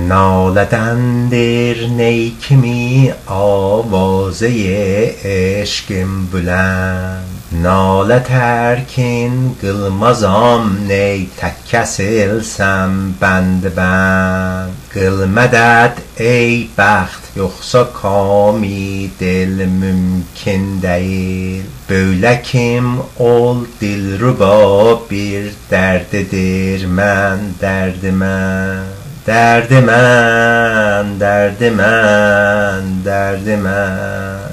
نالدندر نی kimi آوازه عشقim بلند Nalə tərkin qılmazam ney tək kəsilsəm bənd bənd Qıl mədəd ey bəxt yoxsa kami dil mümkün deyil Böylə kim ol dilruba bir dərdidir mən dərdimən Dərdimən, dərdimən, dərdimən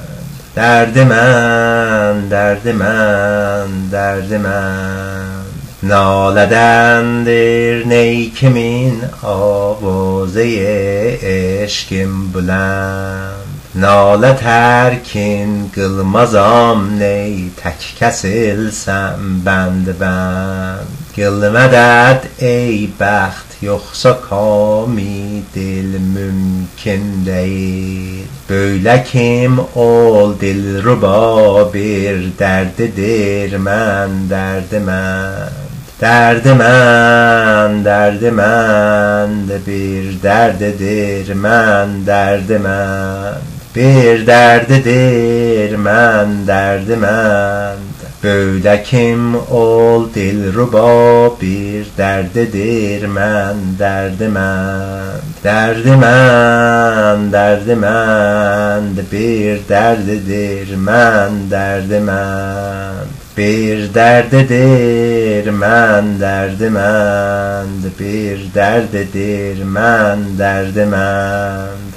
Dərdimən, dərdimən, dərdimən Nalədəndir ney kimin avazı-i eşqim bülənd Nalə tərkin qılmazam ney tək kəsilsəm bənd bənd Qıl mədəd ey bəxt yoxsa kami dil mümkün deyil Böylə kim ol dilruba bir dərdidir mən dərdimənd Dərdimən, dərdimənd bir dərdidir mən dərdimənd Bir dərdidir mən dərdimənd Böylə kim ol dilruba bir dərdidir mən dərdimənd Dərdimən, dərdimənd bir dərdidir mən dərdimənd Bir dərdidir mən dərdimənd Bir dərdidir mən dərdimənd